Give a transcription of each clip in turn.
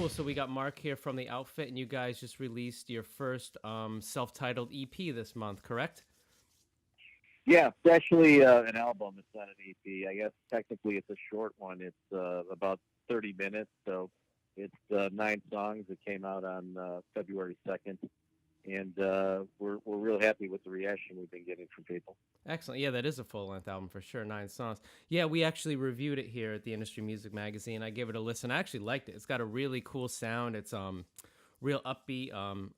cool. So we got Mark here from the outfit, and you guys just released your first self-titled EP this month, correct? Yeah, it's actually an album. It's not an EP. I guess technically it's a short one. It's about 30 minutes, so it's 9 songs. It came out on February 2nd, and we're real happy with the reaction we've been getting from people. Excellent. Yeah, that is a full-length album for sure. 9 songs. Yeah, we actually reviewed it here at the Industry Music Magazine. I gave it a listen. I actually liked it. It's got a really cool sound. It's real upbeat.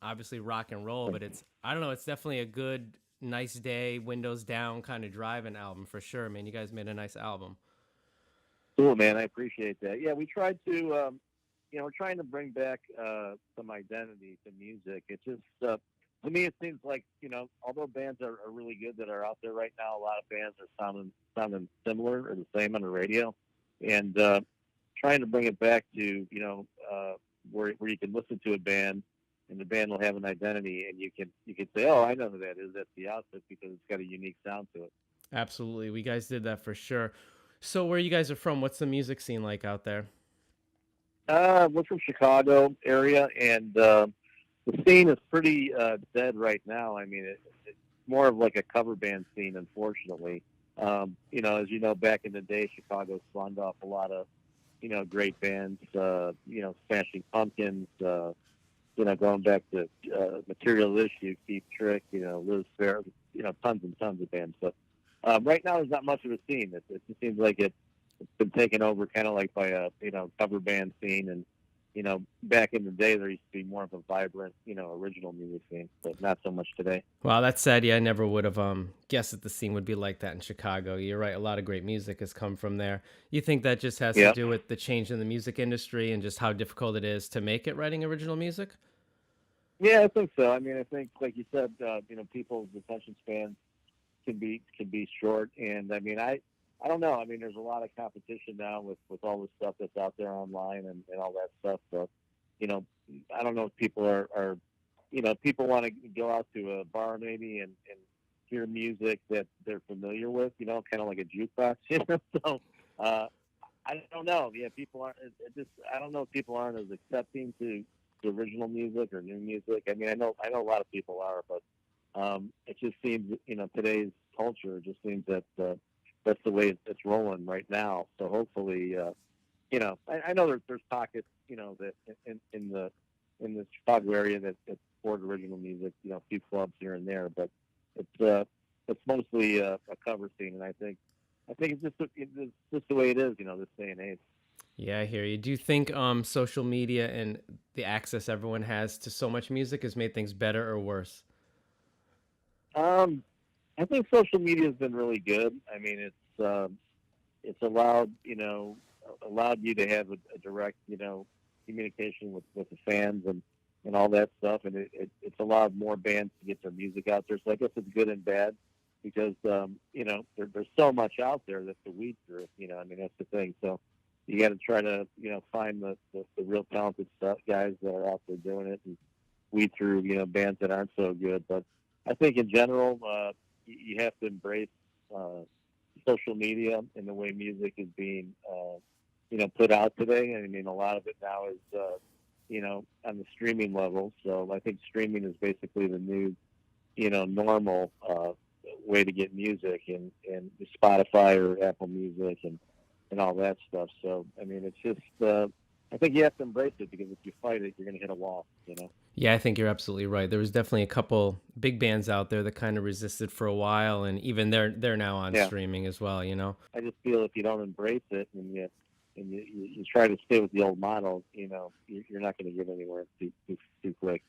Obviously rock and roll, but it's I don't know. It's definitely a good, nice day, windows down kind of driving album for sure. Man, you guys made a nice album. Cool, man. I appreciate that. Yeah, we tried to, we're trying to bring back some identity to music. It just, to me, it seems like, although bands are really good that are out there right now, a lot of bands are sounding similar or the same on the radio. And trying to bring it back to, where you can listen to a band and the band will have an identity and you can say, oh, I know who that is. That's the outfit because it's got a unique sound to it. Absolutely. We guys did that for sure. So where you guys are from, what's the music scene like out there? We're from Chicago area, and the scene is pretty dead right now. I mean, it's more of like a cover band scene, unfortunately. As you know, back in the day, Chicago spawned off a lot of, great bands. Smashing Pumpkins. Going back to Material Issue, Keith Trick. Liz Fair. Tons and tons of bands. But right now, there's not much of a scene. It just seems like it's been taken over, kind of like by a cover band scene and back in the day, there used to be more of a vibrant, original music scene, but not so much today. Wow, that's sad. Yeah, I never would have guessed that the scene would be like that in Chicago. You're right. A lot of great music has come from there. You think that just has to Yeah. do with the change in the music industry and just how difficult it is to make it writing original music? Yeah, I think so. I mean, I think, like you said, people's attention spans can be short, and I mean, I don't know. I mean, there's a lot of competition now with all the stuff that's out there online and all that stuff. So, you know, I don't know if people are people want to go out to a bar maybe and hear music that they're familiar with, kind of like a jukebox, So, uh, I don't know. Yeah, people aren't. It just I don't know if people aren't as accepting to original music or new music. I mean, I know a lot of people are, but it just seems today's culture just seems that that's the way it's rolling right now. So hopefully, I know there's pockets that in the Chicago area that support original music, a few clubs here and there, but it's mostly a cover scene, and I think it's just the way it is, this day and age. Yeah, I hear you. Do you think social media and the access everyone has to so much music has made things better or worse? Um, I think social media has been really good. I mean, it's allowed you to have a direct communication with the fans and all that stuff, and it's allowed more bands to get their music out there. So I guess it's good and bad because there's so much out there that's to weed through. I mean that's the thing. So you got to try to find the real talented stuff guys that are out there doing it and weed through bands that aren't so good. But I think in general you have to embrace social media and the way music is being put out today. I mean a lot of it now is on the streaming level. So I think streaming is basically the new normal way to get music and Spotify or Apple Music and all that stuff. So I mean, it's just I think you have to embrace it because if you fight it, you're going to hit a wall. Yeah, I think you're absolutely right. There was definitely a couple big bands out there that kind of resisted for a while, and even they're now on Yeah, streaming as well. I just feel if you don't embrace it and you try to stay with the old model, you're not going to get anywhere too quick.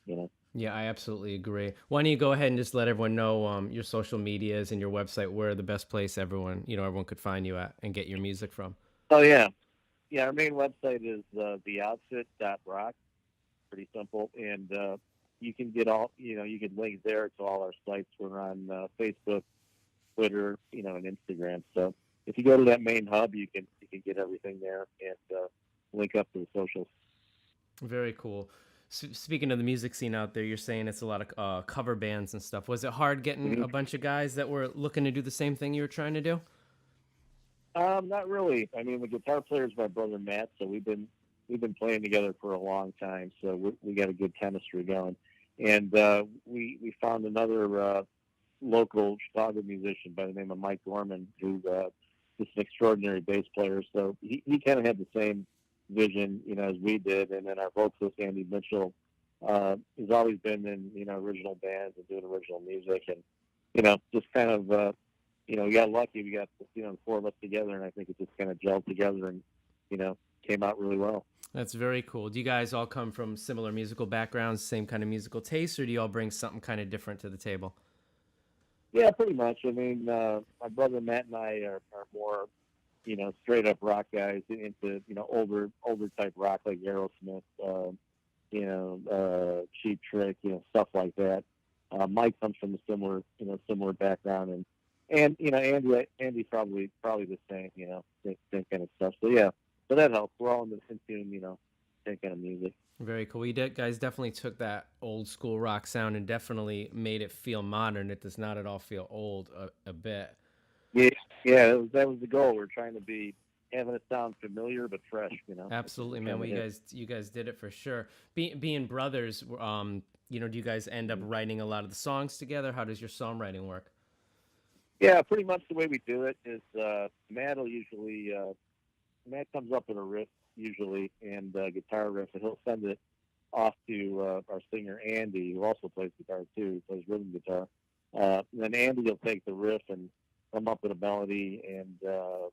Yeah, I absolutely agree. Why don't you go ahead and just let everyone know your social medias and your website where the best place everyone could find you at and get your music from. Oh yeah. Our main website is theoutfit.rock. Pretty simple, and you can get you can link there to all our sites. We're on Facebook, Twitter, and Instagram. So if you go to that main hub, you can get everything there and link up to the socials. Very cool. Speaking of the music scene out there, you're saying it's a lot of cover bands and stuff. Was it hard getting hmm a bunch of guys that were looking to do the same thing you were trying to do? Not really. I mean, the guitar player is my brother Matt, so we've been we've been playing together for a long time, so we got a good chemistry going. And we found another local Chicago musician by the name of Mike Gorman, who's just an extraordinary bass player. So he kind of had the same vision, as we did. And then our vocalist Andy Mitchell has always been in original bands and doing original music, and just kind of we got lucky. We got the four of us together, and I think it just kind of gelled together and came out really well. That's very cool. Do you guys all come from similar musical backgrounds, same kind of musical tastes, or do you all bring something kind of different to the table? Yeah, pretty much. I mean, my brother Matt and I are more, straight up rock guys into, older type rock like Aerosmith, Cheap Trick, stuff like that. Mike comes from a similar background, and Andy's probably the same, same kind of stuff. So yeah, so that helps. We're all in tune, same kind of music. Very cool. Guys definitely took that old school rock sound and definitely made it feel modern. It does not at all feel old a bit. Yeah, yeah, that was the goal. We're trying to having it sound familiar but fresh, Absolutely, man. Well, you guys did it for sure. Being brothers, do you guys end up writing a lot of the songs together? How does your songwriting work? Yeah, pretty much the way we do it is Matt comes up with a riff usually and guitar riff, and he'll send it off to our singer Andy, who also plays guitar too, plays rhythm guitar. Then Andy will take the riff and come up with a melody and a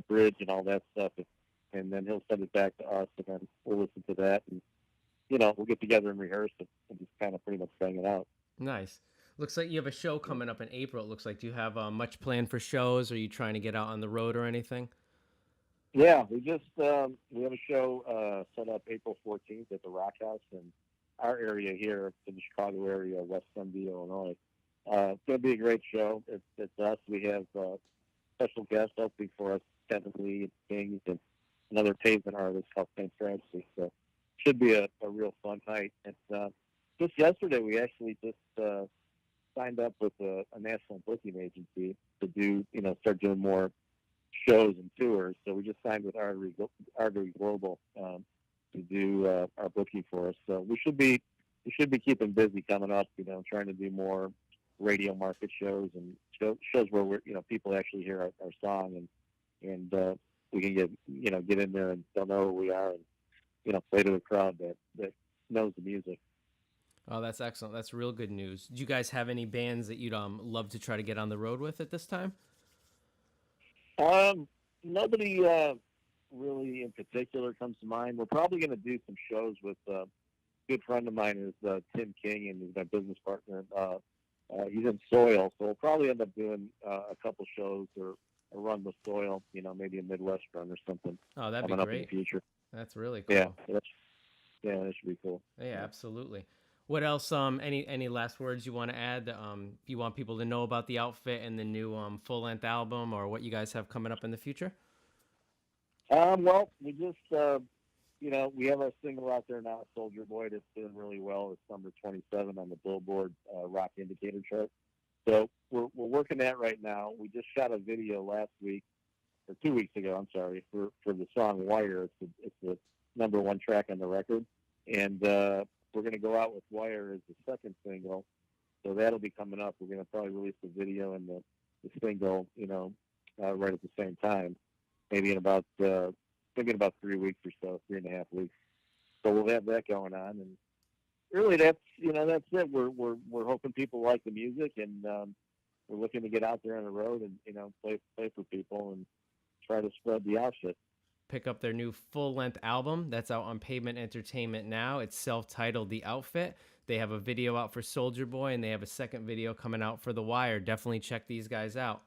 bridge and all that stuff, and then he'll send it back to us, and then we'll listen to that, and we'll get together and rehearse it and just kind of pretty much bang it out. Nice. Looks like you have a show coming up in April. It looks like. Do you have much planned for shows? Are you trying to get out on the road or anything? Yeah, we have a show set up April 14th at the Rock House in our area here in the Chicago area, West Dundee, Illinois. It's going to be a great show. It's us. We have special guests opening for us, Kevin Lee and Kings, and another pavement artist called St. Francis. So it should be a real fun night. And just yesterday, we actually just signed up with a national booking agency to start doing more shows and tours. So we just signed with Artery Global to do our booking for us. So we should be keeping busy coming up. Trying to do more radio market shows and shows where people actually hear our song, and we can get in there and they'll know who we are, and play to a crowd that knows the music. Oh, that's excellent. That's real good news. Do you guys have any bands that you'd love to try to get on the road with at this time? Nobody really in particular comes to mind. We're probably going to do some shows with a good friend of mine is Tim King, and he's my business partner. He's in Soil, so we'll probably end up doing a couple shows or a run with Soil, maybe a Midwest run or something. Oh, that'd be coming great. up in the future. That's really cool. Yeah, that should be cool. Yeah, absolutely. What else? Any last words you want to add? If you want people to know about the outfit and the new full length album, or what you guys have coming up in the future? Well, we just we have our single out there now, Soldier Boy, that's doing really well. It's number 27 on the Billboard Rock Indicator chart. So we're working that right now. We just shot a video last week, or 2 weeks ago, I'm sorry, for the song Wire. It's the number one track on the record. And we're going to go out with Wire as the second single. So that'll be coming up. We're going to probably release the video and the single, right at the same time, maybe in about 3 weeks or so, 3.5 weeks. So we'll have that going on, and really that's it. We're hoping people like the music, and we're looking to get out there on the road and play for people and try to spread the outfit. Pick up their new full-length album that's out on Pavement Entertainment now. It's self-titled The Outfit. They have a video out for Soldier Boy, and they have a second video coming out for The Wire. Definitely check these guys out.